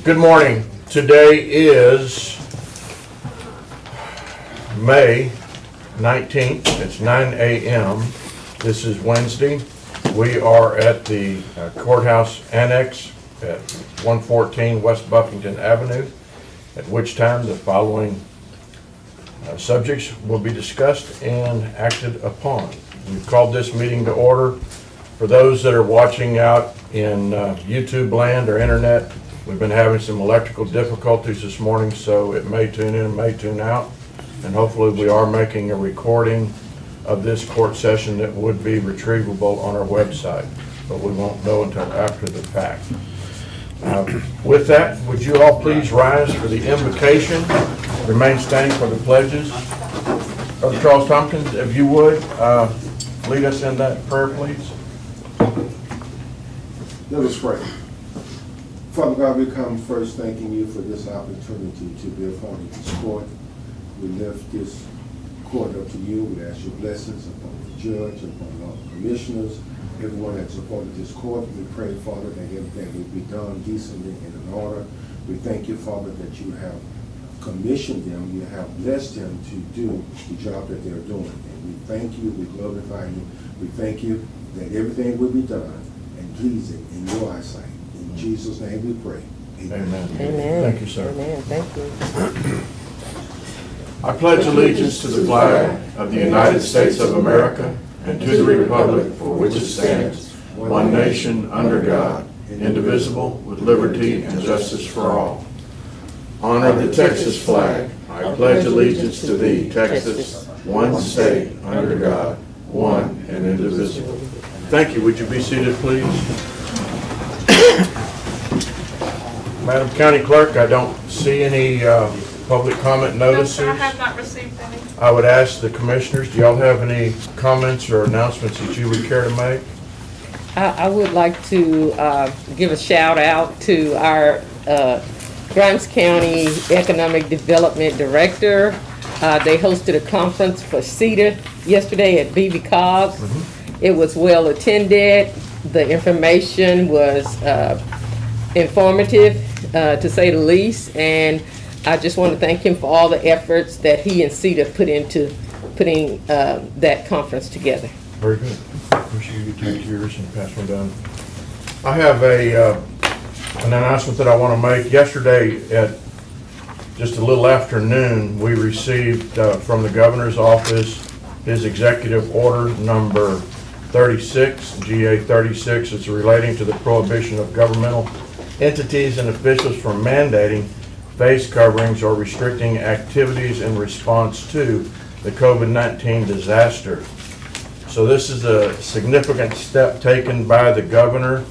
Good morning. Today is May 19th. It's 9 a.m. This is Wednesday. We are at the courthouse annex at 114 West Buffington Avenue, at which time the following subjects will be discussed and acted upon. We've called this meeting to order. For those that are watching out in YouTube land or internet, we've been having some electrical difficulties this morning, so it may tune in, may tune out. And hopefully we are making a recording of this court session that would be retrievable on our website, but we won't know until after the fact. With that, would you all please rise for the invocation, remain standing for the pledges. Brother Charles Tompkins, if you would, lead us in that prayer, please. Let us pray. Father God, we come first thanking you for this opportunity to be a part of this court. We lift this court up to you. We ask your blessings upon the judge, upon all the commissioners, everyone that's supported this court. We pray, Father, that everything will be done decently and in order. We thank you, Father, that you have commissioned them, you have blessed them to do the job that they're doing. And we thank you, we glorify you. We thank you that everything will be done and pleasing in your eyesight. In Jesus' name we pray. Amen. Amen. Amen. Thank you, sir. Amen. Thank you. I pledge allegiance to the flag of the United States of America and to the republic for which it stands, one nation under God, indivisible, with liberty and justice for all. Honor the Texas flag. I pledge allegiance to thee, Texas, one state under God, one and indivisible. Thank you. Would you be seated, please? Madam County Clerk, I don't see any public comment notices. No, sir, I have not received any. I would ask the commissioners, do y'all have any comments or announcements that you would care to make? I would like to give a shout out to our Grimes County Economic Development Director. They hosted a conference for CETA yesterday at BB Cobb. It was well attended. The information was informative, to say the least, and I just want to thank him for all the efforts that he and CETA put into putting that conference together. Very good. Appreciate you take yours and pass one down. I have an announcement that I want to make. Yesterday at just a little after noon, we received from the governor's office his executive order number 36, GA 36. It's relating to the prohibition of governmental entities and officials from mandating face coverings or restricting activities in response to the COVID-19 disaster. So this is a significant step taken by the governor,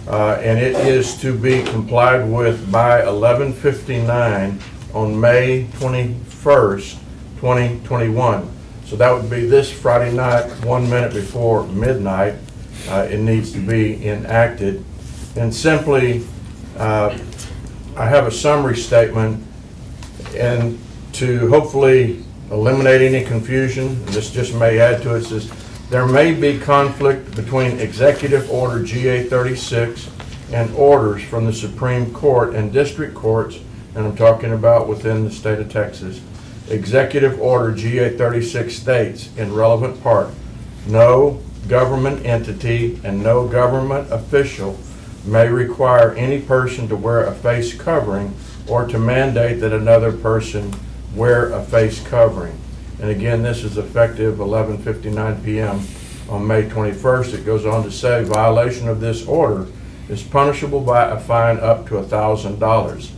and it is to be complied with by 11:59 on May 21st, 2021. So that would be this Friday night, 1 minute before midnight. It needs to be enacted. And simply, I have a summary statement, and to hopefully eliminate any confusion, and this just may add to it, says there may be conflict between Executive Order GA 36 and orders from the Supreme Court and district courts, and I'm talking about within the state of Texas. Executive Order GA 36 states in relevant part, no government entity and no government official may require any person to wear a face covering or to mandate that another person wear a face covering. And again, this is effective 11:59 p.m. on May 21st. It goes on to say violation of this order is punishable by a fine up to $1,000.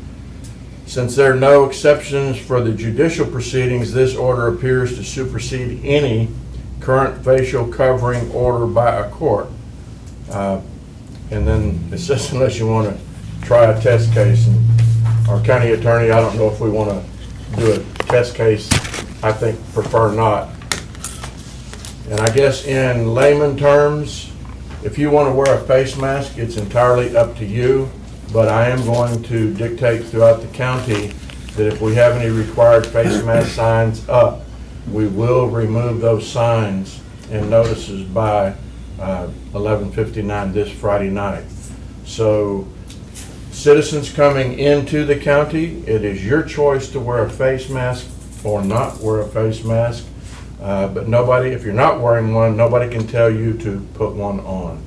Since there are no exceptions for the judicial proceedings, this order appears to supersede any current facial covering order by a court. And then it says unless you want to try a test case, and our county attorney, I don't know if we want to do a test case. I think prefer not. And I guess in layman terms, if you want to wear a face mask, it's entirely up to you, but I am going to dictate throughout the county that if we have any required face mask signs up, we will remove those signs and notices by 11:59 this Friday night. So Citizens coming into the county, it is your choice to wear a face mask or not wear a face mask. But nobody, if you're not wearing one, nobody can tell you to put one on.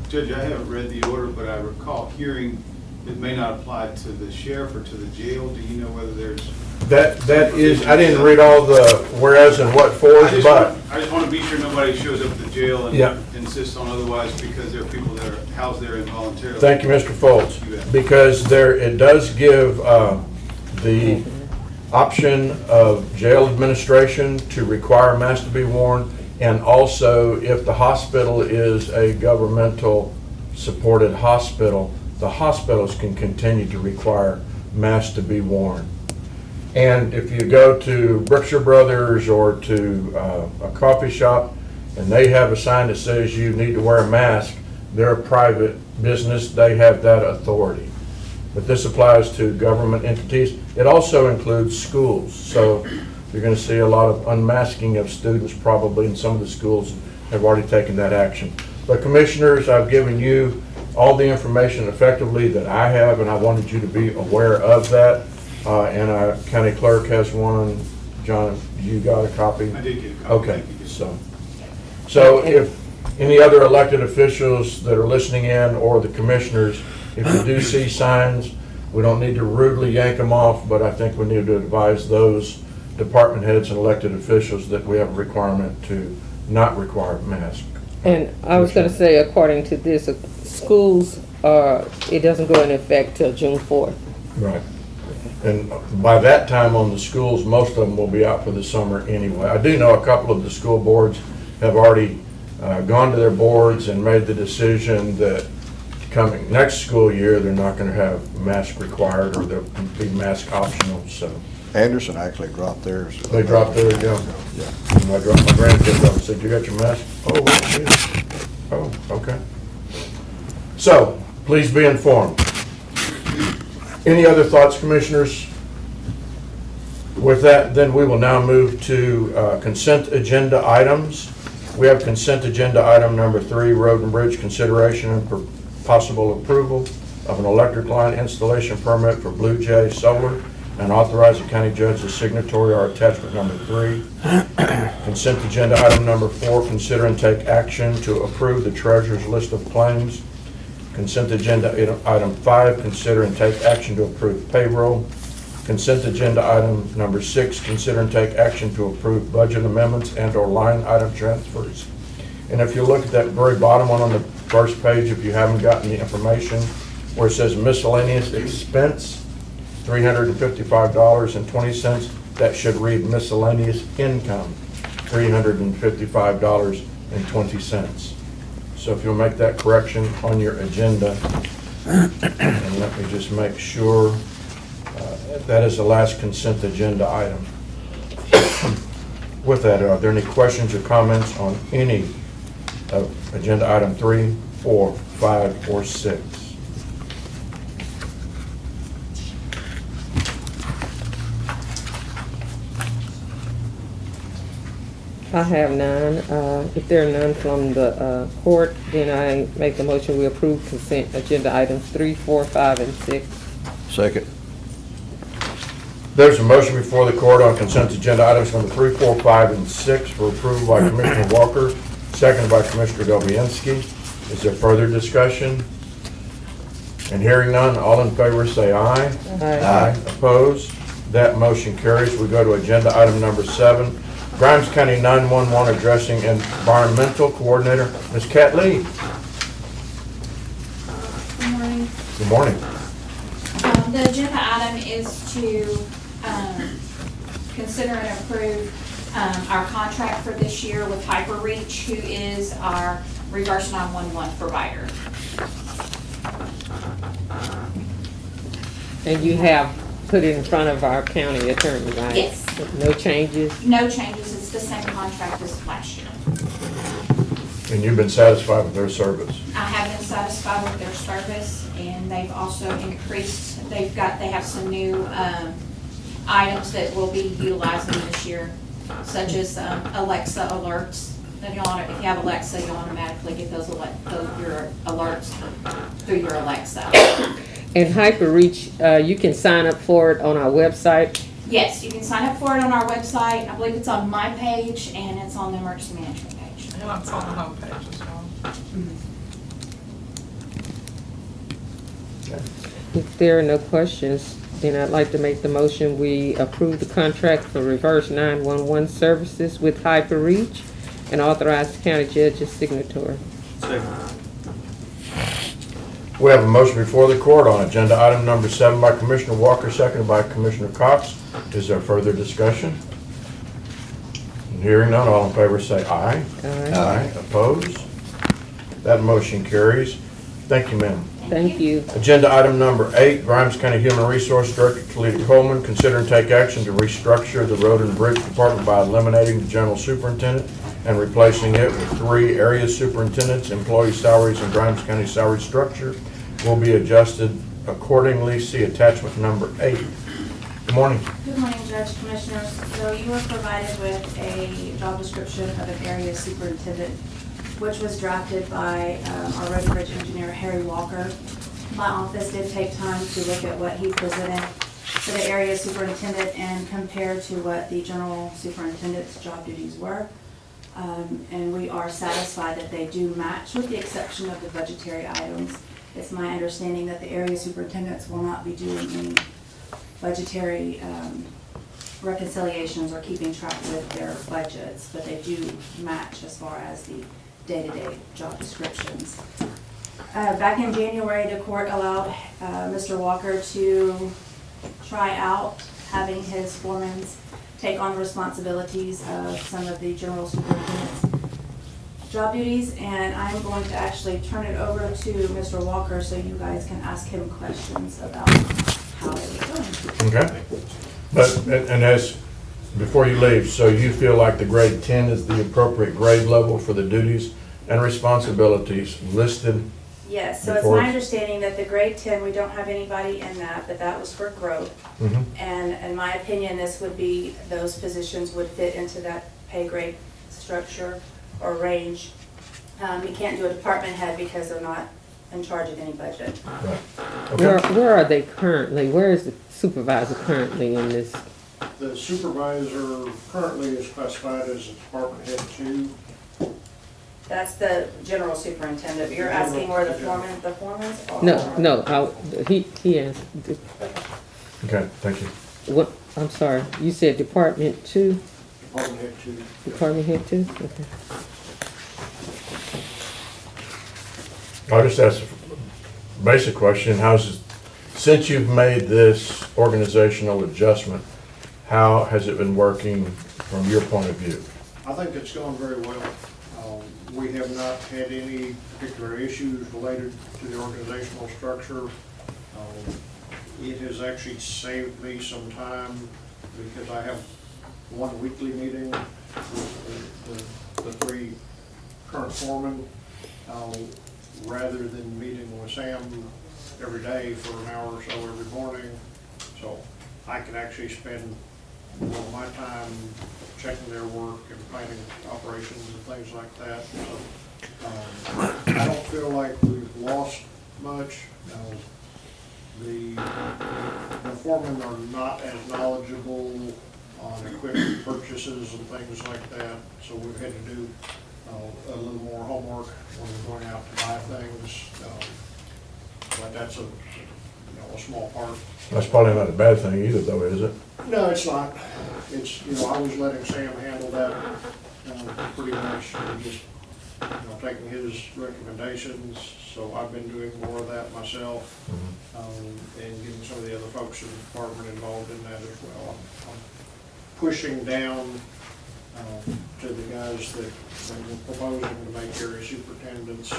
Judge, I haven't read the order, but I recall hearing it may not apply to the sheriff or to the jail. Do you know whether there's? That is, I didn't read all the whereas and what fors, but I just want to be sure nobody shows up at the jail and Yeah. insists on otherwise, because there are people that are housed there involuntarily. thank you, Mr. Foltz. You bet. Because it does give the option of jail administration to require masks to be worn, and also if the hospital is a governmental supported hospital, the hospitals can continue to require masks to be worn. And if you go to Brookshire Brothers or to a coffee shop and they have a sign that says you need to wear a mask, they're a private business, they have that authority. But this applies to government entities. It also includes schools. So you're going to see a lot of unmasking of students probably, and some of the schools have already taken that action. But commissioners, I've given you all the information effectively that I have, and I wanted you to be aware of that. And our county clerk has one. John, you got a copy? I did get a copy. Okay, Thank you. so if any other elected officials that are listening in, or the commissioners, if you do see signs, we don't need to rudely yank them off, but I think we need to advise those department heads and elected officials that we have a requirement to not require masks. And I was gonna say, according to this, schools, it doesn't go into effect till June 4th. Right. And by that time on the schools, most of them will be out for the summer anyway. I do know a couple of the school boards have already gone to their boards and made the decision that coming next school year, they're not going to have mask required, or they'll be mask optional, so. Anderson actually dropped theirs. They dropped theirs, yeah. Yeah. And I dropped my grandkids off and said, you got your mask? Oh, yeah. Oh, okay. So, please be informed. Any other thoughts, commissioners? With that, then we will now move to consent agenda items. We have consent agenda item number 3, road and bridge consideration and possible approval of an electric line installation permit for Blue Jay Solar, and authorize the county judge as signatory or attachment number 3. Consent agenda item number 4, consider and take action to approve the treasurer's list of claims. Consent agenda item 5, consider and take action to approve payroll. Consent agenda item number 6, consider and take action to approve budget amendments and or line item transfers. And if you look at that very bottom one on the first page, if you haven't gotten the information, where it says miscellaneous expense, $355.20, that should read miscellaneous income, $355.20. So if you'll make that correction on your agenda, and let me just make sure, that is the last consent agenda item. With that, are there any questions or comments on any of agenda item 3, 4, 5, or 6? I have none. If there are none from the court, then I make the motion we approve consent agenda items 3, 4, 5, and 6. Second. There's a motion before the court on consent agenda items number 3, 4, 5, and 6 for approval by Commissioner Walker, seconded by Commissioner Dobianski. Is there further discussion? And hearing none, all in favor say aye. Aye. Opposed? That motion carries. We go to agenda item number 7. Grimes County 911 Addressing Environmental Coordinator, Ms. Kat Lee. Good morning. Good morning. The agenda item is to consider and approve our contract for this year with HyperReach, who is our reverse 911 provider. And you have put it in front of our county attorney, right? Yes. No changes? No changes, it's the same contract as last year. And you've been satisfied with their service? I have been satisfied with their service, and they've also increased, they have some new items that we'll be utilizing this year, such as Alexa alerts. That if you have Alexa, you'll automatically get your alerts through your Alexa. And HyperReach, you can sign up for it on our website. Yes, you can sign up for it on our website. I believe it's on my page and it's on the emergency management page. And it's on the homepage as well. If there are no questions, then I'd like to make the motion, we approve the contract for reverse 911 services with HyperReach and authorize the county judge as signatory. We have a motion before the court on agenda item number 7 by Commissioner Walker, seconded by Commissioner Cox. Is there further discussion? Hearing none, all in favor say aye. Aye. Opposed? That motion carries. Thank you, ma'am. Thank you. Agenda item number 8, Grimes County Human Resource Director Talita Coleman, consider and take action to restructure the Road and Bridge Department by eliminating the general superintendent and replacing it with 3 area superintendents. Employee salaries and Grimes County salary structure will be adjusted accordingly. See attachment number 8. Good morning. Good morning, Judge, Commissioners. So you were provided with a job description of an area superintendent, which was drafted by our road and bridge engineer, Harry Walker. My office did take time to look at what he presented for the area superintendent and compare to what the general superintendent's job duties were. And we are satisfied that they do match, with the exception of the budgetary items. It's my understanding that the area superintendents will not be doing any budgetary reconciliations or keeping track with their budgets, but they do match as far as the day-to-day job descriptions. Back in January, the court allowed Mr. Walker to try out having his foremen take on responsibilities of some of the general superintendent's job duties, and I'm going to actually turn it over to Mr. Walker so you guys can ask him questions about how it is going. Okay. But, and as, before you leave, so you feel like the grade 10 is the appropriate grade level for the duties and responsibilities listed? Yes, so it's my understanding that the grade 10, we don't have anybody in that, but that was for growth. Mm-hmm. And in my opinion, this would be, those positions would fit into that pay grade structure or range. You can't do a department head because they're not in charge of any budget. Right. Okay. Where are they currently? Where is the supervisor currently in this? The supervisor currently is classified as a department head 2. That's the general superintendent. You're asking where the foreman's are? No, he asked. Okay, thank you. What, I'm sorry, you said Department 2? Department head 2. Department head 2? Okay. I'll just ask a basic question. Since you've made this organizational adjustment, how has it been working from your point of view? I think it's gone very well. We have not had any particular issues related to the organizational structure. It has actually saved me some time because I have one weekly meeting with the 3 current foremen, rather than meeting with Sam every day for an hour or so every morning. So I can actually spend more of my time checking their work and planning operations and things like that. So I don't feel like we've lost much. The foremen are not as knowledgeable on equipment purchases and things like that, so we've had to do a little more homework when we're going out to buy things. But that's a small part. That's probably not a bad thing either, though, is it? No, it's not. It's, I was letting Sam handle that pretty much, and just, taking his recommendations. So I've been doing more of that myself, and getting some of the other folks in the department involved in that as well. I'm pushing down to the guys that were proposing to make area superintendents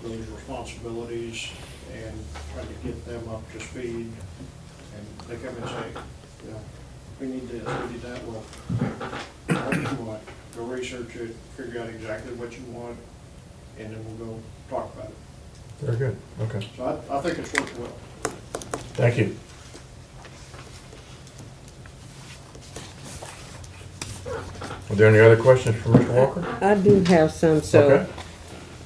those responsibilities and try to get them up to speed. And they come and say, we need this, we need that. Well, what do you want? Go research it, figure out exactly what you want, and then we'll go talk about it. Very good, okay. So I think it's worked well. Thank you. Are there any other questions for Mr. Walker? I do have some, so,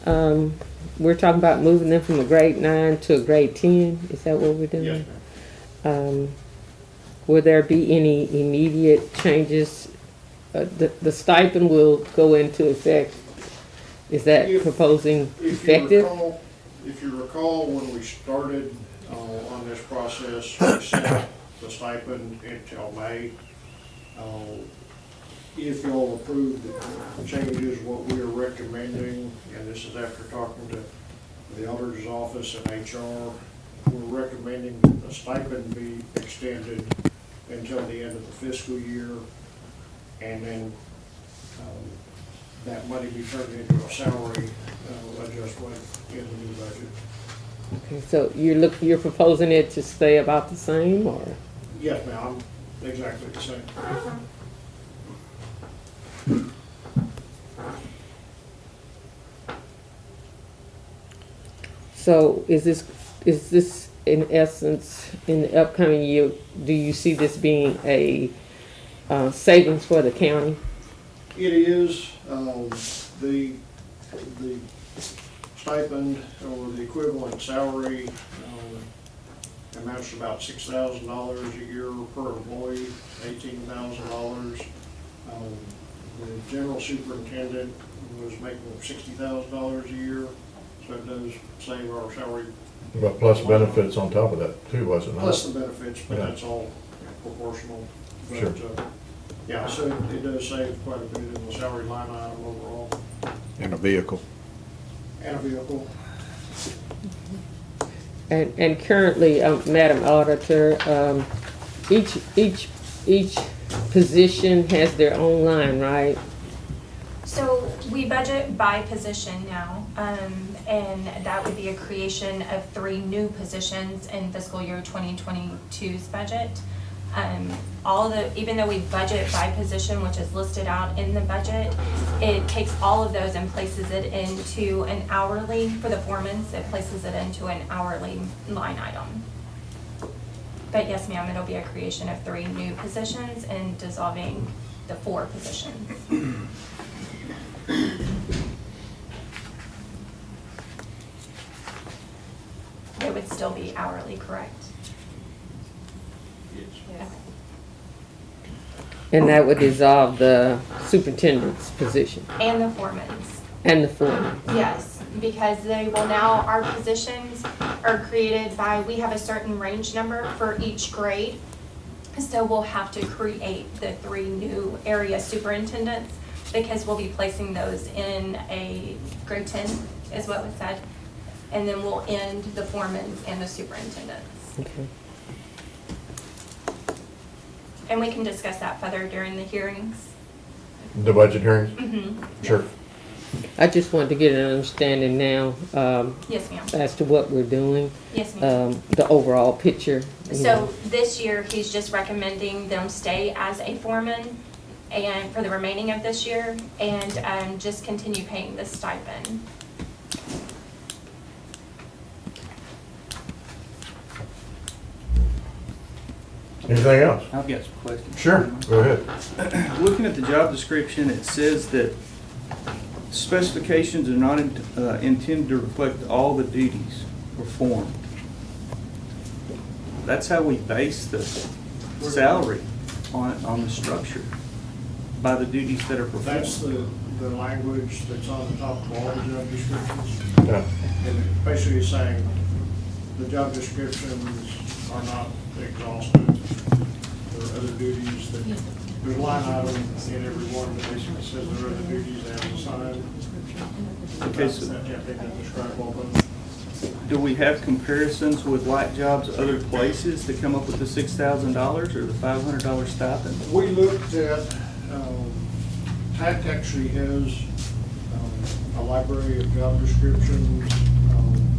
Okay. we're talking about moving them from a grade 9 to a grade 10? Is that what we're doing? Yes, ma'am. Will there be any immediate changes? The stipend will go into effect. Is that proposing effective? If you recall, when we started on this process, we set the stipend until May. If you'll approve the changes, what we are recommending, and this is after talking to the auditor's office and HR, we're recommending that the stipend be extended until the end of the fiscal year, and then that money be turned into a salary adjustment in the new budget. Okay, so you're proposing it to stay about the same, or? Yes, ma'am, exactly the same. So is this in essence, in the upcoming year, do you see this being a savings for the county? It is, the stipend or the equivalent salary amounts to about $6,000 a year per employee, $18,000. The general superintendent was making $60,000 a year, so it does save our salary. But plus benefits on top of that too, wasn't it? Plus the benefits, but Yeah. that's all proportional. But, Sure. Yeah, so it does save quite a bit in the salary line item overall. And a vehicle. And a vehicle. And currently, Madam Auditor, each position has their own line, right? So we budget by position now, and that would be a creation of 3 new positions in fiscal year 2022's budget. Even though we budget by position, which is listed out in the budget, it takes all of those and places it into an hourly, for the foreman's, it places it into an hourly line item. But yes, ma'am, it'll be a creation of 3 new positions and dissolving the 4 positions. It would still be hourly, correct? Yes. And that would dissolve the superintendent's position And the foreman's. and the foreman. Yes, because they will now, our positions are created by, we have a certain range number for each grade. So we'll have to create the 3 new area superintendents because we'll be placing those in a grade 10 is what was said. And then we'll end the foremans and the superintendents. Okay. And we can discuss that further during the hearings. The budget hearings? Mm-hmm. Sure. I just wanted to get an understanding now Yes, ma'am. as to what we're doing, Yes, ma'am. the overall picture. you know. So this year, he's just recommending them stay as a foreman and for the remaining of this year and just continue paying the stipend. Anything else? I've got some questions. Sure, go ahead. Looking at the job description, it says that specifications are not intended to reflect all the duties performed. That's how we base the salary on the structure, by the duties that are performed. That's the language that's on the top of all the job descriptions. Yeah. And it basically is saying the job descriptions are not exhaustive. There are other duties that, there's a line item in every one that basically says there are other duties as assigned. Okay, so That they can describe all those. do we have comparisons with like jobs other places to come up with the $6,000 or the $500 stipend? We looked at, TAC actually has a library of job descriptions,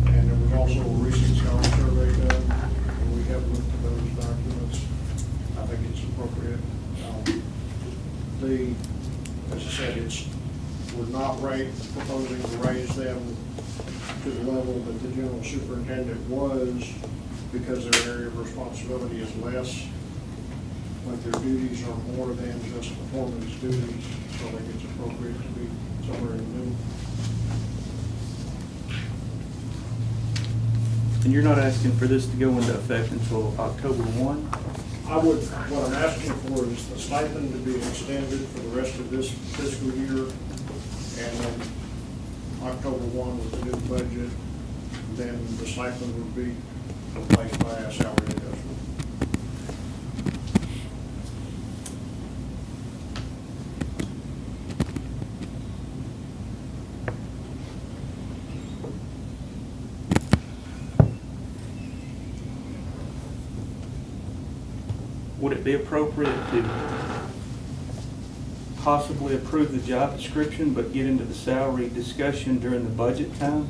and there was also a recent scholar survey done, and we have looked at those documents. I think it's appropriate. As I said, we're not proposing to raise them to the level that the general superintendent was, because their area of responsibility is less, but their duties are more than just performance duties, so I think it's appropriate to be somewhere in the middle. And you're not asking for this to go into effect until October 1? What I'm asking for is the stipend to be extended for the rest of this fiscal year, and then October 1 with the new budget, then the stipend would be replaced by a salary adjustment. Would it be appropriate to possibly approve the job description but get into the salary discussion during the budget time?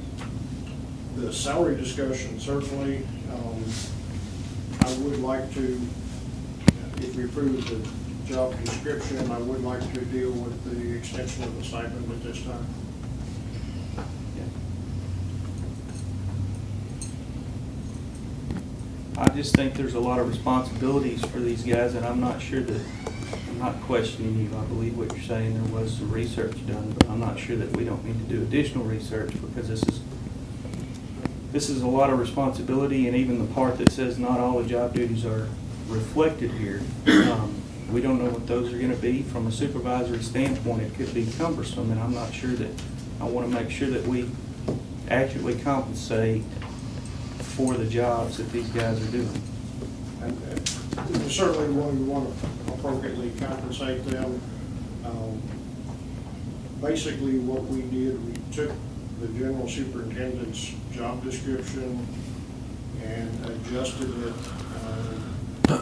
The salary discussion, certainly, I would like to, if we approve the job description, I would like to deal with the extension of the stipend at this time. I just think there's a lot of responsibilities for these guys, and I'm not sure that, I'm not questioning you. I believe what you're saying, there was some research done, but I'm not sure that we don't need to do additional research, because this is a lot of responsibility, and even the part that says not all the job duties are reflected here. We don't know what those are gonna be. From a supervisory standpoint, it could be cumbersome, and I'm not sure that, I wanna make sure that we accurately compensate for the jobs that these guys are doing. And certainly we want to appropriately compensate them. Basically what we did, we took the general superintendent's job description and adjusted it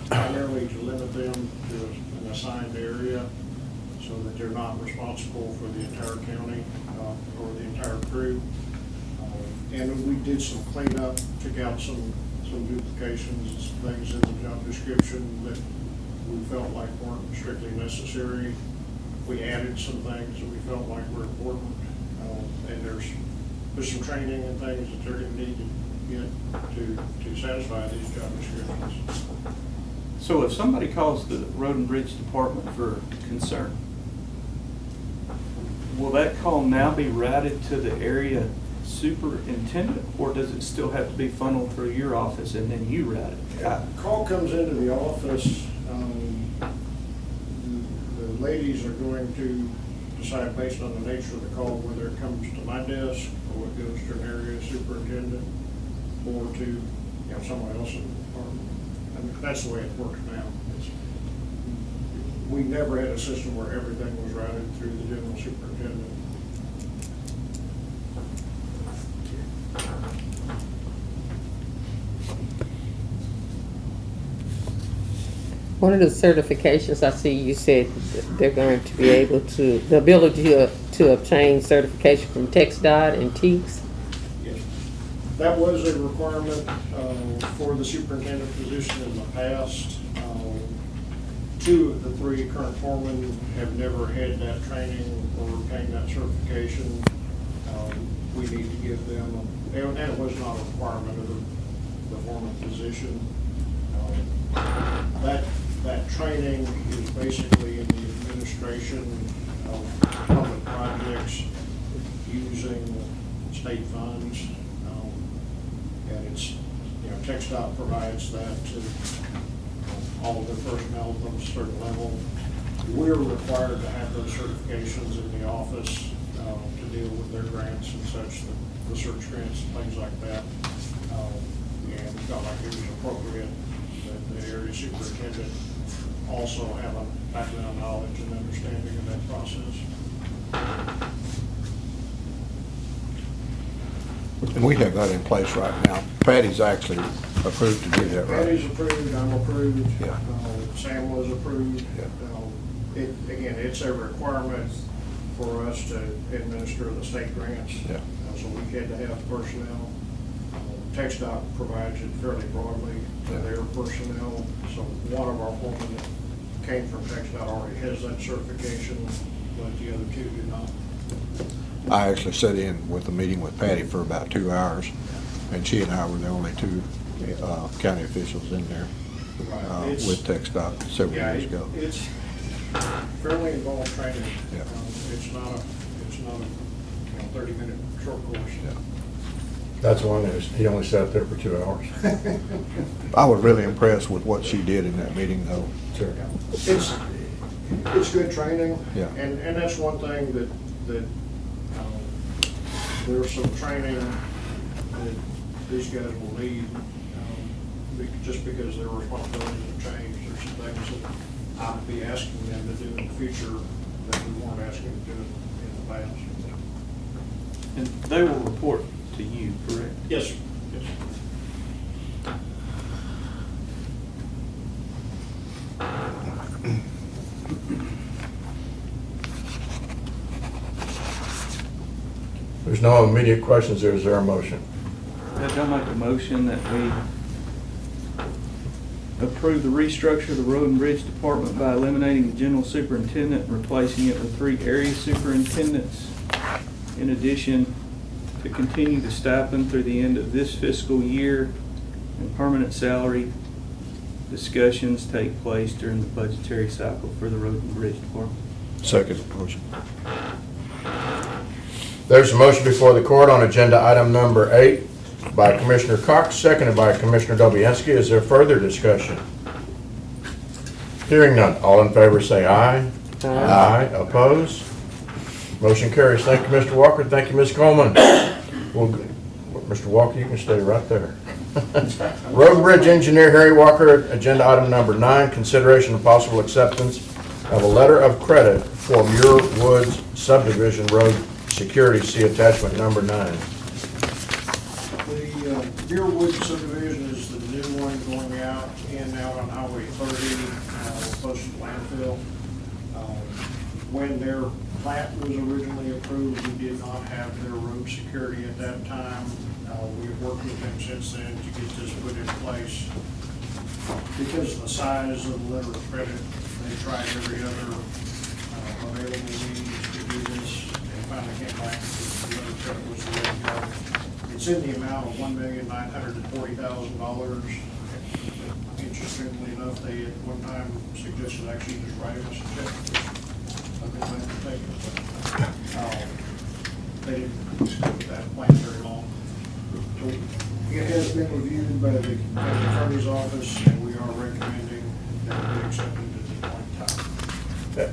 primarily to limit them to an assigned area so that they're not responsible for the entire county or the entire crew. And we did some cleanup, took out some duplications, things in the job description that we felt like weren't strictly necessary. We added some things that we felt like were important. And there's some training and things that they're going to need to get to satisfy these job descriptions. So if somebody calls the Road and Bridge Department for concern, will that call now be routed to the area superintendent, or does it still have to be funneled through your office and then you route it? Call comes into the office. The ladies are going to decide based on the nature of the call whether it comes to my desk or it goes to an area superintendent or to someone else in the department. And that's the way it works now. We never had a system where everything was routed through the general superintendent. One of the certifications I see, you said they're going to be able to, the ability to obtain certification from TxDOT and TEEX. Yes. That was a requirement for the superintendent position in the past. Two of the three current foremen have never had that training or obtained that certification. We need to give them, and it was not a requirement of the foreman position. That training is basically in the administration of public projects using state funds. And it's, TxDOT provides that to all of their personnel from a certain level. We're required to have those certifications in the office to deal with their grants and such, the search grants and things like that. And we felt like it was appropriate that the area superintendent also have a background knowledge and understanding of that process. And we have that in place right now. Patty's actually approved to do that, right? Patty's approved, I'm approved. Yeah. Sam was approved. Yeah. Again, it's a requirement for us to administer the state grants. Yeah. So we had to have personnel. TxDOT provides it fairly broadly to their personnel. So one of our foremen that came from TxDOT already has that certification, but the other two do not. I actually sat in with a meeting with Patty for about 2 hours, and she and I were the only two county officials in there with TxDOT several years ago. It's fairly involved training. Yeah. It's not a 30-minute short course. Yeah. That's one, he only sat there for 2 hours. I was really impressed with what she did in that meeting, though. Sure. It's good training. Yeah. And that's one thing that there's some training that these guys will need, just because their responsibilities have changed. There's some things that I'll be asking them to do in the future that we weren't asking them to do in the past. And they will report to you, correct? Yes, sir. Yes, sir. There's no immediate questions, is there a motion? Judge, I'll make a motion that we approve the restructure of the Road and Bridge Department by eliminating the general superintendent and replacing it with 3 area superintendents. In addition, to continue the stipend through the end of this fiscal year, and permanent salary discussions take place during the budgetary cycle for the Road and Bridge Department. Second motion. There's a motion before the court on agenda item number 8 by Commissioner Cox, seconded by Commissioner Dobianski. Is there further discussion? Hearing none. All in favor say aye. Aye. Opposed? Motion carries. Thank you, Mr. Walker. Thank you, Ms. Coleman. Mr. Walker, you can stay right there. Road and Bridge Engineer Harry Walker, agenda item number 9, consideration of possible acceptance of a letter of credit for Muir Woods Subdivision Road Security. See attachment number 9. The Muir Woods subdivision is the new one going out on Highway 30, close to the landfill. When their plat was originally approved, we did not have their road security at that time. We've worked with them since then to get this put in place. Because of the size of the letter of credit, they tried every other available means to do this, and finally came back and the letter of credit was the way to go. It's in the amount of $1,940,000. Interestingly enough, they at one time suggested actually just writing us a check. I've been glad to take it. They didn't stick with that plan very long. So it has been reviewed by the county attorney's office, and we are recommending that it be accepted at this point in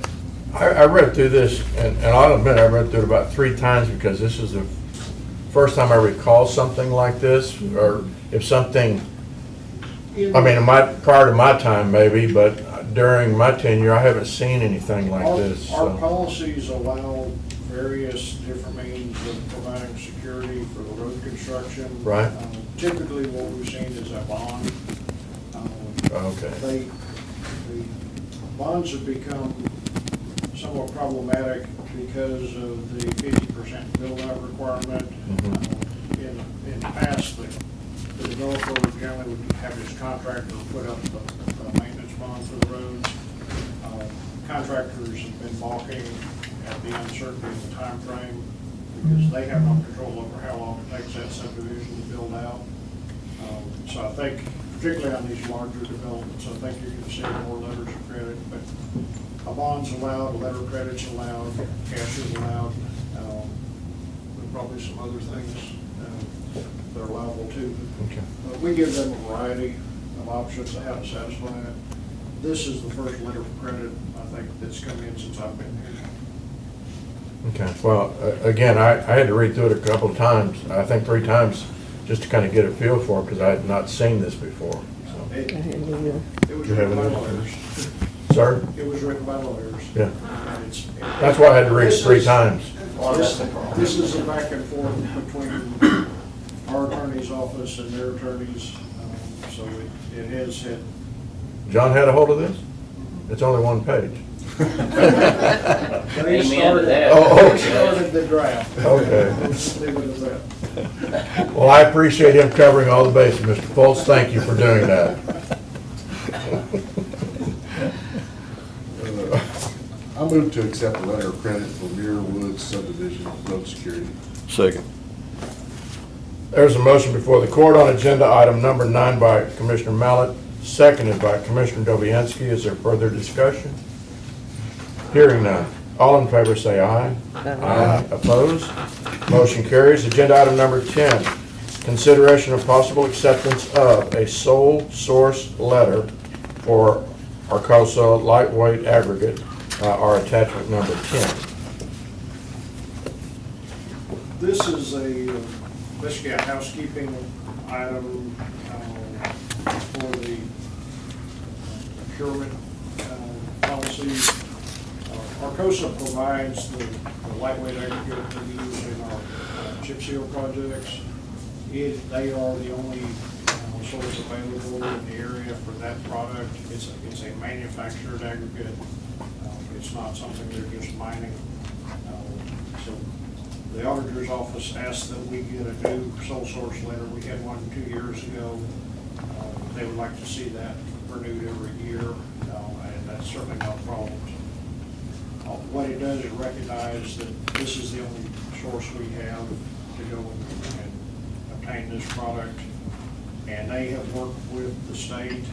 time. I read through this, and I'll admit I read through it about 3 times because this is the first time I recall something like this, or if something, I mean, prior to my time maybe, but during my tenure, I haven't seen anything like this. Our policies allow various different means of providing security for the road construction. Right. Typically, what we've seen is a bond. Okay. The bonds have become somewhat problematic because of the 50% build-out requirement. In the past, the developer generally would have his contractor put up a maintenance bond for the roads. Contractors have been balking at the uncertainty of the time frame because they have no control over how long it takes that subdivision to build out. So I think, particularly on these larger developments, I think you're going to see more letters of credit, but a bond's allowed, a letter of credit's allowed, cash is allowed. There's probably some other things that are allowable too. Okay. But we give them a variety of options of how to satisfy it. This is the first letter of credit, I think, that's come in since I've been here. Okay, well, again, I had to read through it a couple of times, I think 3 times, just to kind of get a feel for it, because I had not seen this before. So. It was You have written by any- lawyers. Sir? It was written by lawyers. Yeah. And That's why I had to read it 3 times. This is a back and forth between our attorney's office and their attorneys, so it has had. John had a hold of this? It's only 1 page. They started the draft. Okay. Let's leave it at that. Well, I appreciate him covering all the bases, Mr. Foltz. Thank you for doing that. I move to accept the letter of credit for Muir Woods Subdivision Road Security. Second. There's a motion before the court on agenda item number 9 by Commissioner Mallett, seconded by Commissioner Dobianski. Is there further discussion? Hearing none. All in favor say aye. Aye. Opposed? Motion carries. Agenda item number 10, Consideration of possible acceptance of a sole source letter for Arcosa lightweight aggregate, our attachment number 10. This is basically a housekeeping item for the procurement policies. Arcosa provides the lightweight aggregate that we use in our chip seal projects. They are the only source available in the area for that product. It's a manufactured aggregate. It's not something they're just mining. So the auditor's office asked that we get a new sole source letter. We had one 2 years ago. They would like to see that renewed every year, and that's certainly not a problem. What it does is recognize that this is the only source we have to go and obtain this product. And they have worked with the state.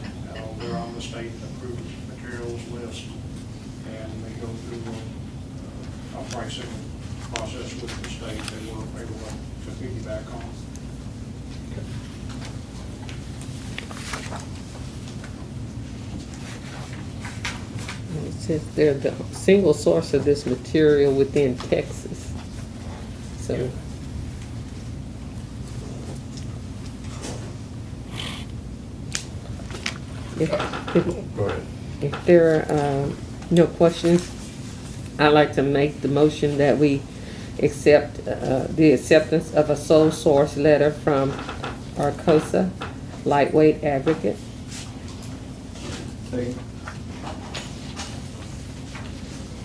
They're on the state approved materials list, and they go through a pricing process with the state that we're able to piggyback on. It says they're the single source of this material within Texas. So. Go ahead. If there are no questions, I'd like to make the motion that we accept the acceptance of a sole source letter from Arcosa lightweight aggregate.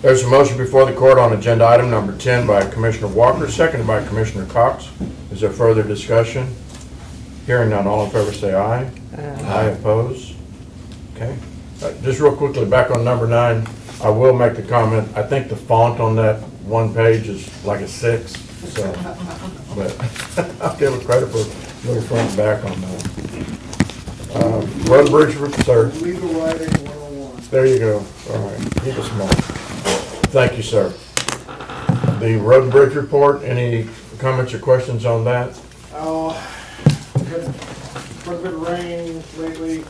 There's a motion before the court on agenda item number 10 by Commissioner Walker, seconded by Commissioner Cox. Is there further discussion? Hearing none, all in favor say aye. Aye opposed. Okay. Just real quickly, back on number 9, I will make the comment, I think the font on that one page is like a 6, so, but I'll give it credit for a little front and back on that. Road and Bridge, sir. Legal writing 101. There you go. All right, keep it small. Thank you, sir. The Road and Bridge report, any comments or questions on that? We've had quite a bit of rain lately.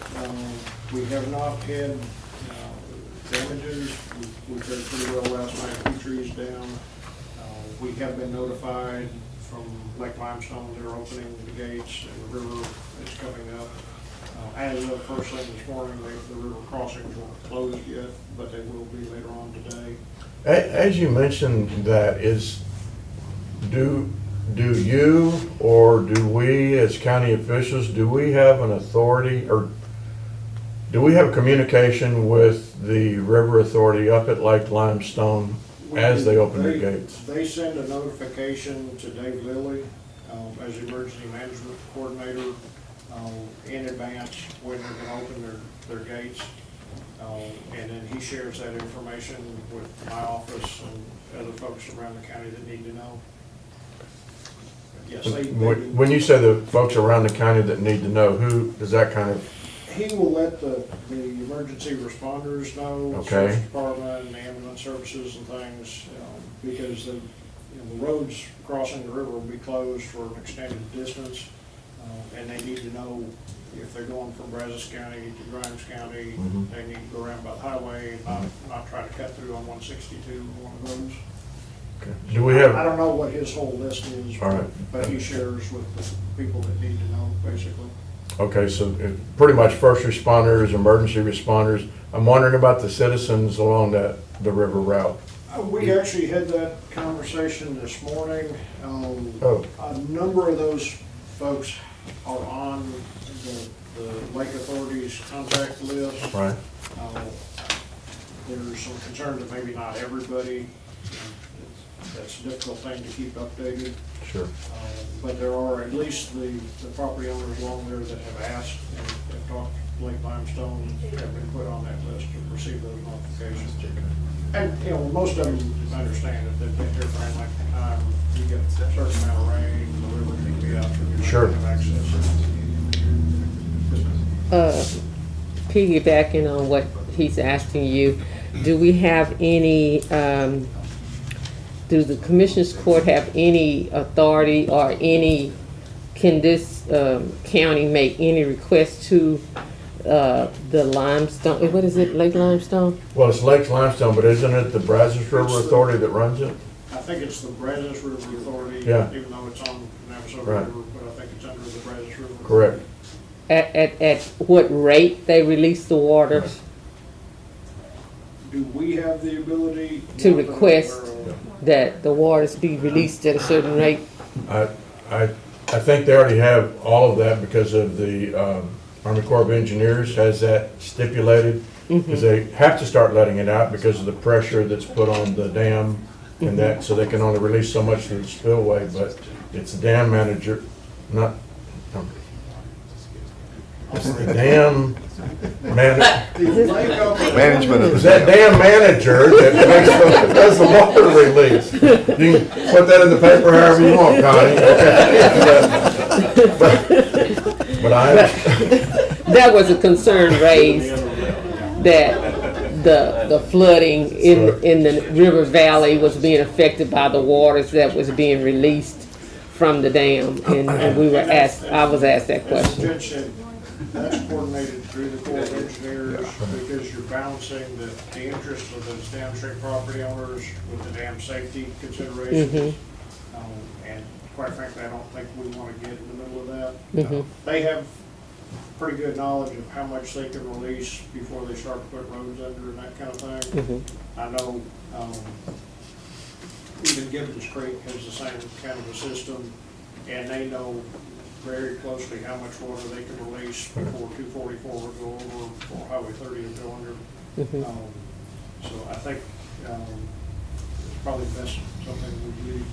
We have not had damages. We fared pretty well last night, 2 trees down. We have been notified from Lake Limestone, they're opening the gates and the river is coming up. As of first thing this morning, the river crossings weren't closed yet, but they will be later on today. As you mentioned that, do you or do we as county officials, do we have an authority or do we have communication with the river authority up at Lake Limestone as they open their gates? They send a notification to Dave Lilly as the emergency management coordinator in advance when they're going to open their gates. And then he shares that information with my office and other folks around the county that need to know. Yes, When you say the folks around the county that need to know, who does that kind of? He will let the emergency responders know, Okay. Sheriff's Department, and ambulance services and things, because the roads crossing the river will be closed for an extended distance, and they need to know if they're going from Brazos County to Grimes County, they need to go around by the highway, not try to cut through on 162, one of those. Okay. Do we have? I don't know what his whole list is, All right. but he shares with the people that need to know, basically. Okay, so pretty much first responders, emergency responders. I'm wondering about the citizens along the river route. We actually had that conversation this morning. A number of those folks are on the Lake Authority's contact list. Right. There's some concern that maybe not everybody. That's a difficult thing to keep updated. Sure. But there are at least the property owners along there that have asked and have talked to Lake Limestone, have been put on that list to receive those notifications. And, most of them understand it, that they're for any length of time, you get a certain amount of rain, the river can be out, and you Sure. have access. Piggybacking on what he's asking you, do we have any, do the Commissioners Court have any authority or any can this county make any request to the limestone, what is it, Lake Limestone? Well, it's Lake Limestone, but isn't it the Brazos River Authority that runs it? I think it's the Brazos River Authority, Yeah. even though it's on Navajo Right. River, but I think it's under the Brazos River. Correct. At what rate they release the waters? Do we have the ability? To Not that I'm request. aware of. That the waters be released at a certain rate? I think they already have all of that because of the Army Corps of Engineers has that stipulated. Because they have to start letting it out because of the pressure that's put on the dam and that, so they can only release so much through the spillway, but it's the dam manager, not, it's the dam Management of It's the that dam. damn manager that does the water release. You can put that in the paper however you want, Connie. Okay. But I, That was a concern raised, that the flooding in the river valley was being affected by the waters that was being released from the dam, and we were asked, I was asked that As the question. judge said, that's coordinated through the Corps of Engineers because you're balancing the interests of those downstream property owners with the dam safety considerations. And quite frankly, I don't think we want to get in the middle of that. They have pretty good knowledge of how much they can release before they start to put roads under and that kind of thing. I know even Gibbons Creek has the same kind of a system, and they know very closely how much water they can release before 244 will go over or Highway 30 will go under. So I think it's probably best something we do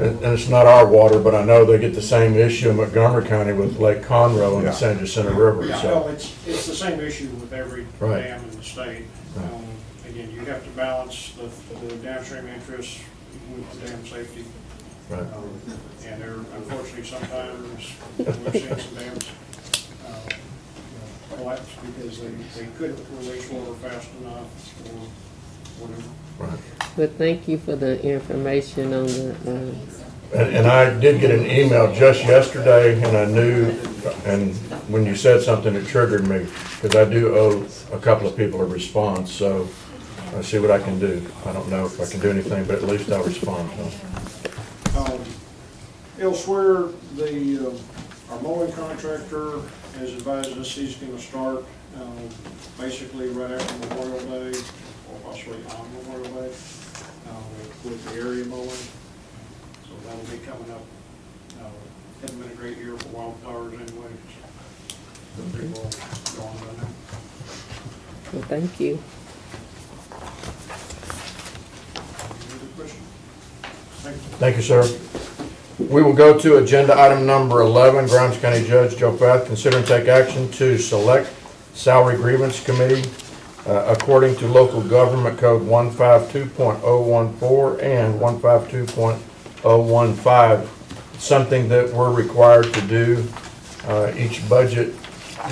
and it's not our water, but I know they get the same issue in Montgomery County with Lake Conroe and the San Jacinto River, Well, so. it's the same issue with every Right. dam in the state. Right. Again, you have to balance the downstream interests with the dam safety. Right. And there, unfortunately, sometimes we've seen some dams collapse because they couldn't release water fast enough or whatever. Right. But thank you for the information on the, And I did get an email just yesterday, and I knew, and when you said something, it triggered me, because I do owe a couple of people a response, so I'll see what I can do. I don't know if I can do anything, but at least I'll respond. Elsewhere, our mowing contractor has advised us he's gonna start, basically right after Memorial Day, or possibly on Memorial Day, with the area mowing. So that'll be coming up. Hasn't been a great year for wildflowers anyway. So people are going by now. well, thank you. Any other questions? Thank you. Thank you, sir. We will go to agenda item number 11, Grimes County Judge Joe Path, consider and take action to select salary grievance committee according to local government code 152.014 and 152.015. Something that we're required to do each budget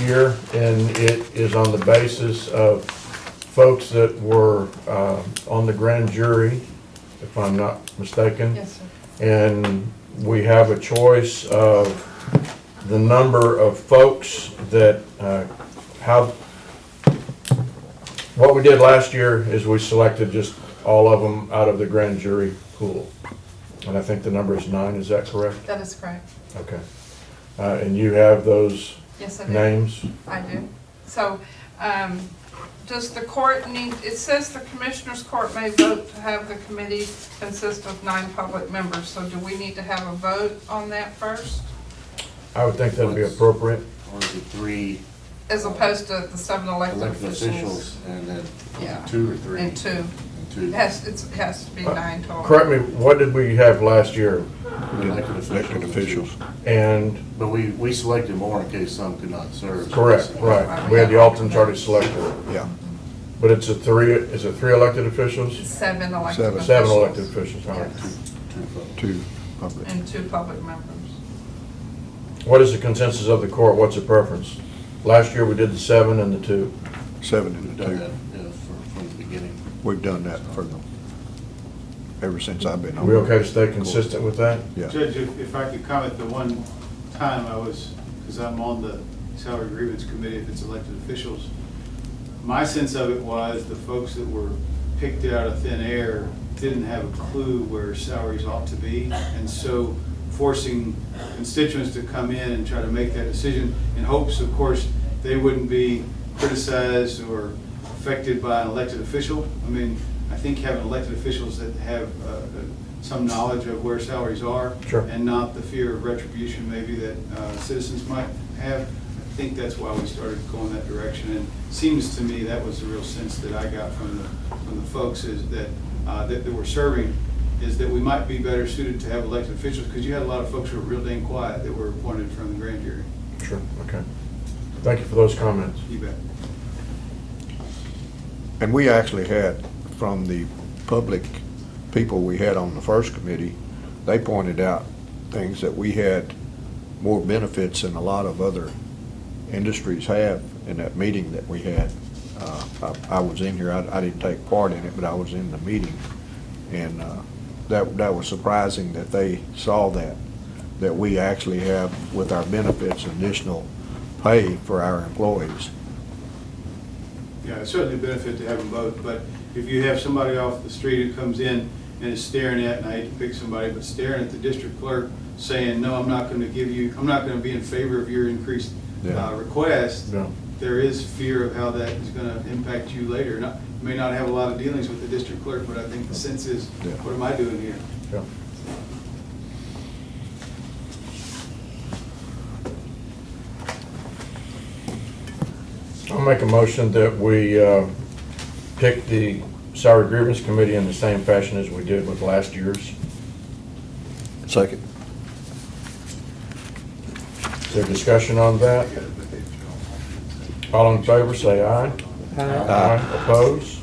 year, and it is on the basis of folks that were on the grand jury, if I'm not mistaken. Yes, sir. And we have a choice of the number of folks that what we did last year is we selected just all of them out of the grand jury pool. And I think the number is 9, is that correct? That is correct. Okay. And you have those Yes, I do. names? I do. So, does the court need, it says the Commissioners Court may vote to have the committee consist of 9 public members. So do we need to have a vote on that first? I would think that'd be appropriate. Or is it 3 As opposed to the 7 elected elected officials? officials and then Yeah. 2 or 3? And 2. And 2 It has to be 9 total. Correct me, what did we have last year? elected Elected officials. And, But we selected more in case some could not serve. correct, right. We had the alternates already selected. Yeah. But it's is it 3 elected officials? 7 elected Seven. officials. 7 elected officials, all right. Yes. 2 folks. 2 public. And 2 public members. What is the consensus of the court? What's the preference? Last year, we did the 7 and the 2. 7 We've and done 2. that from the beginning. We've done that for them. ever since I've been on. We okay to stay consistent with that? Yeah. Judge, if I could comment, the one time I was, because I'm on the salary grievance committee if it's elected officials, my sense of it was the folks that were picked out of thin air didn't have a clue where salaries ought to be, and so forcing constituents to come in and try to make that decision in hopes, of course, they wouldn't be criticized or affected by an elected official. I mean, I think having elected officials that have some knowledge of where salaries are, Sure. and not the fear of retribution maybe that citizens might have, I think that's why we started going that direction. And it seems to me that was the real sense that I got from the folks is that that were serving, is that we might be better suited to have elected officials, because you had a lot of folks who were real dang quiet that were appointed from the grand jury. Sure, okay. Thank you for those comments. You bet. And we actually had, from the public people we had on the first committee, they pointed out things that we had more benefits than a lot of other industries have in that meeting that we had. I was in here, I didn't take part in it, but I was in the meeting. And that was surprising that they saw that we actually have, with our benefits, additional pay for our employees. Yeah, it's certainly a benefit to have them both, but if you have somebody off the street who comes in and is staring at, and I hate to pick somebody, but staring at the district clerk saying, no, I'm not going to give you, I'm not going to be in favor of your increased request, Yeah. there is fear of how that is going to impact you later. You may not have a lot of dealings with the district clerk, but I think the sense is, what am I doing here? Yeah. I'll make a motion that we pick the salary grievance committee in the same fashion as we did with last year's. Second. Is there discussion on that? All in favor, say aye. Aye. Opposed?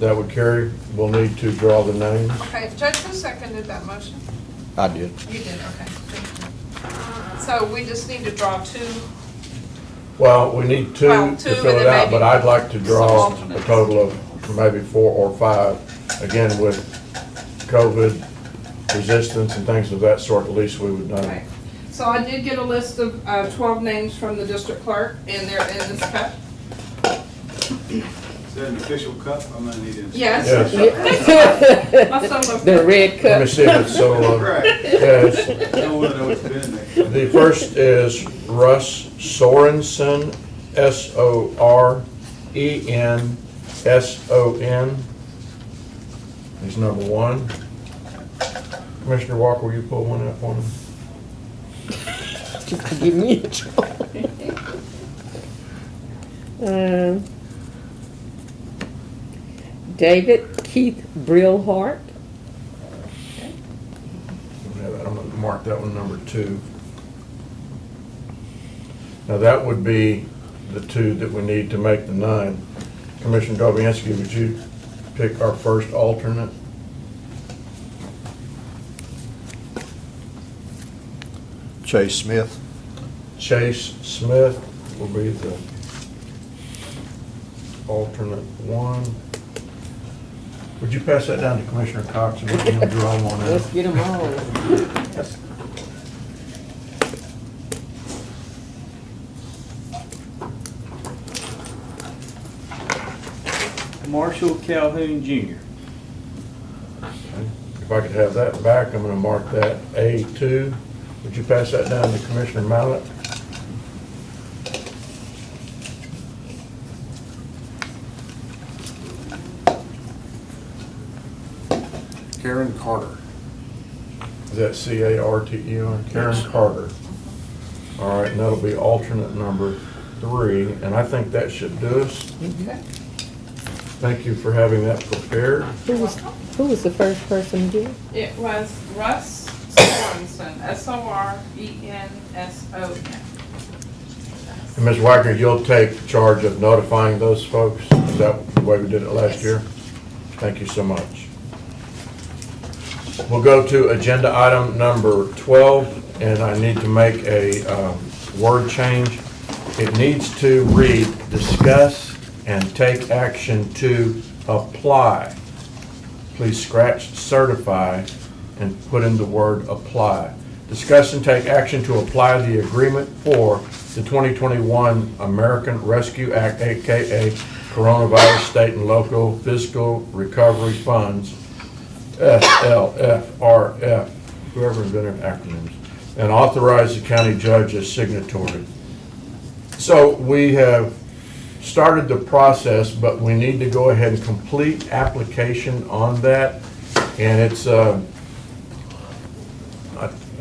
That would carry. We'll need to draw the names. Okay, Judge, who seconded that motion? I did. You did, okay. Thank you. So we just need to draw two. Well, we need two Well, to two, fill and it then out, maybe but I'd like to draw some a alternates. total of maybe 4 or 5. Again, with COVID resistance and things of that sort, at least we would know. Okay. So I did get a list of 12 names from the district clerk, and they're in this cup. Is that an official cup? I'm going to need it. Yes. Yes. My son looked- The red Let me cup. see if it's so, Right. yes. I don't want to know what's been in there. The first is Russ Sorensen, Sorenson. He's number 1. Commissioner Walker, will you pull one up for me? Just to give me a trouble. David Keith Brillhart. I'm going to mark that one number 2. Now, that would be the 2 that we need to make the 9. Commissioner Dobianski, would you pick our first alternate? Chase Smith. Chase Smith will be the alternate 1. Would you pass that down to Commissioner Cox and let him draw one Let's out? get them all. Marshall Calhoun Jr. If I could have that back, I'm going to mark that A2. Would you pass that down to Commissioner Mallett? Karen Carter. Is that C-A-R-T-E-R? Karen Carter. All right, and that'll be alternate number 3, and I think that should do us. Okay. Thank you for having that prepared. Who was the first person again? It was Russ Sorensen, Sorenson. And Ms. Wagner, you'll take charge of notifying those folks? Is that the way we did it last year? Thank you so much. We'll go to agenda item number 12, and I need to make a word change. It needs to read, discuss and take action to apply please scratch certify and put in the word apply. Discuss and take action to apply the agreement for the 2021 American Rescue Act, AKA Coronavirus State and Local Fiscal Recovery Funds, SLFRF, whoever invented acronyms, and authorize the county judge as signatory. So we have started the process, but we need to go ahead and complete application on that. And it's, I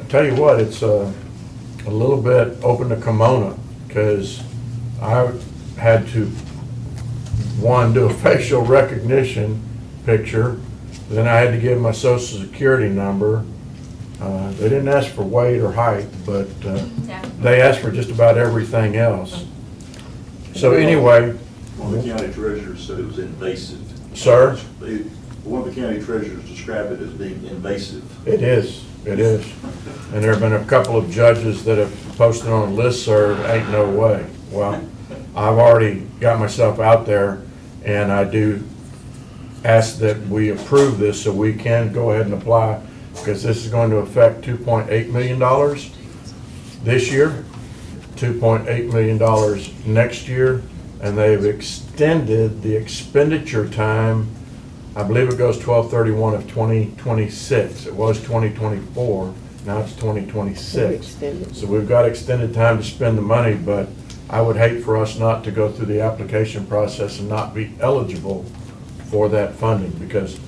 tell you what, it's a little bit open to kimono, because I had to, one, do a facial recognition picture, then I had to give my social security number. They didn't ask for weight or height, but they asked for just about everything else. So anyway. One of the county treasurers said it was invasive. Sir? One of the county treasurers described it as being invasive. It is, it is. And there have been a couple of judges that have posted on listserv, ain't no way. Well, I've already got myself out there, and I do ask that we approve this so we can go ahead and apply, because this is going to affect $2.8 million this year, $2.8 million next year, and they've extended the expenditure time. I believe it goes 12/31 of 2026. It was 2024, now it's 2026. So we've got extended time to spend the money, but I would hate for us not to go through the application process and not be eligible for that funding, because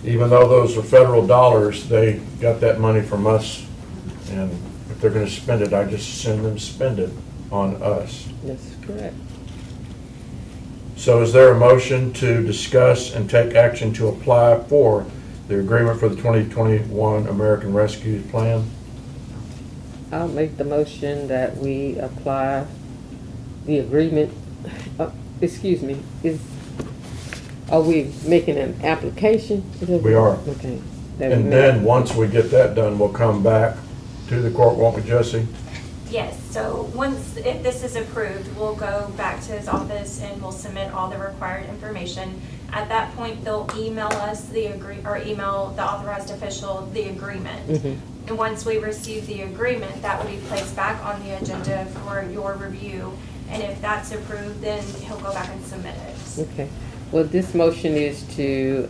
even though those are federal dollars, they got that money from us, and if they're gonna spend it, I just send them spend it on us. That's correct. So is there a motion to discuss and take action to apply for the agreement for the 2021 American Rescue Plan? I'll make the motion that we apply the agreement, excuse me, are we making an application? We are. Okay. And then, once we get that done, we'll come back to the court, won't we, Jesse? Yes, so if this is approved, we'll go back to his office and we'll submit all the required information. At that point, they'll email us email the authorized official the agreement. Mm-hmm. And once we receive the agreement, that will be placed back on the agenda for your review. And if that's approved, then he'll go back and submit it. Okay. Well, this motion is to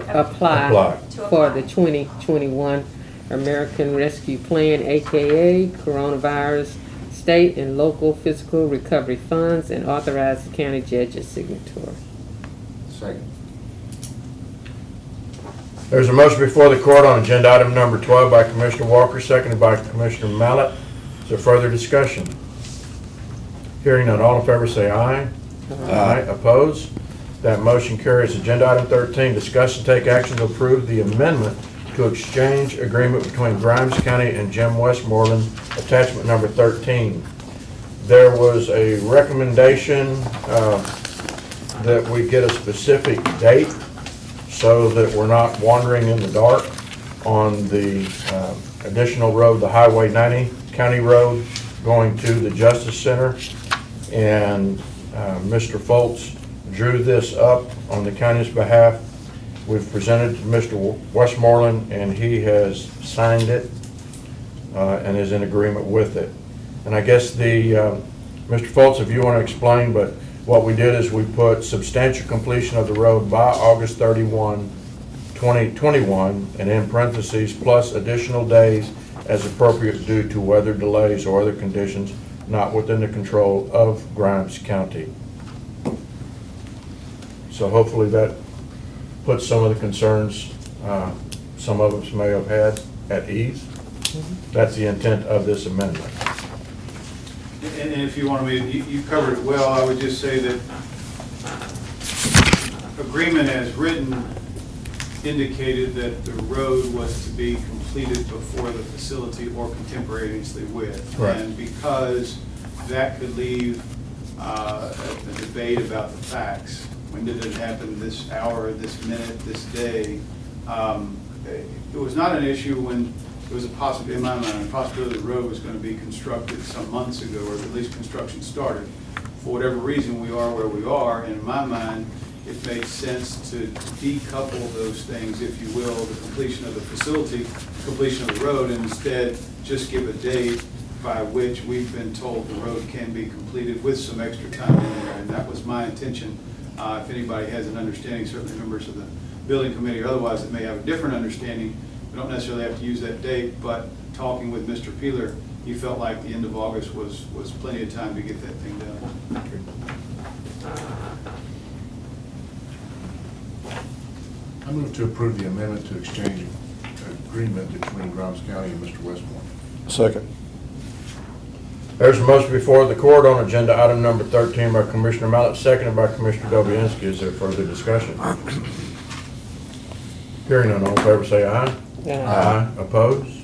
apply To for apply. the 2021 American Rescue Plan, AKA Coronavirus State and Local Fiscal Recovery Funds, and authorize the county judge as signatory. Second. There's a motion before the court on agenda item number 12 by Commissioner Walker, seconded by Commissioner Mallett. Is there further discussion? Hearing none, all in favor say aye. Aye. Opposed? That motion carries. Agenda item 13, discuss and take action to approve the amendment to exchange agreement between Grimes County and Jim Westmoreland, attachment number 13. There was a recommendation that we get a specific date so that we're not wandering in the dark on the additional road, the Highway 90 County Road going to the Justice Center. And Mr. Foltz drew this up on the county's behalf. We've presented to Mr. Westmoreland, and he has signed it and is in agreement with it. And I guess Mr. Foltz, if you want to explain, but what we did is we put substantial completion of the road by August 31, 2021, and in parentheses, plus additional days as appropriate due to weather delays or other conditions not within the control of Grimes County. So hopefully that puts some of the concerns some of us may have had at ease. That's the intent of this amendment. And if you want me, you covered it well. I would just say that agreement as written indicated that the road was to be completed before the facility or contemporaneously with. Right. And because that could leave a debate about the facts. When did it happen, this hour, this minute, this day? It was not an issue when it was a possibility, in my mind, a possibility the road was going to be constructed some months ago, or at least construction started. For whatever reason, we are where we are, and in my mind, it made sense to decouple those things, if you will, the completion of the facility, completion of the road, and instead just give a date by which we've been told the road can be completed with some extra time in there, and that was my intention. If anybody has an understanding, certainly members of the building committee or otherwise that may have a different understanding, we don't necessarily have to use that date, but talking with Mr. Peeler, he felt like the end of August was plenty of time to get that thing done. I move to approve the amendment to exchange agreement between Grimes County and Mr. Westmore. Second. There's a motion before the court on agenda item number 13 by Commissioner Mallett, seconded by Commissioner Dobianski. Is there further discussion? Hearing none, all in favor say aye. Aye. Opposed?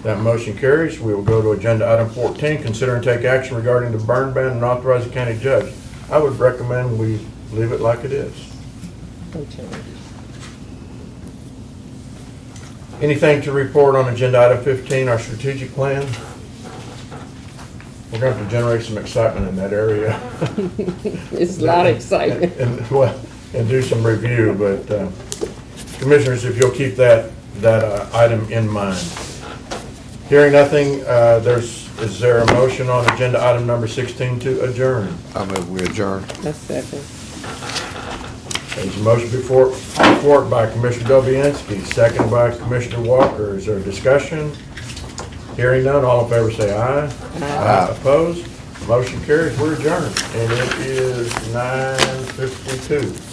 That motion carries. We will go to agenda item 14, consider and take action regarding the burn ban and authorize the county judge. I would recommend we leave it like it is. Anything to report on agenda item 15, our strategic plan? We're going to have to generate some excitement in that area. It's a lot of excitement. And do some review, but commissioners, if you'll keep that item in mind. Hearing nothing, is there a motion on agenda item number 16 to adjourn? I move we adjourn. That's second. There's a motion before it by Commissioner Dobianski, seconded by Commissioner Walker. Is there a discussion? Hearing none, all in favor say aye. Aye. Opposed? Motion carries. We're adjourned, and it is 9:52.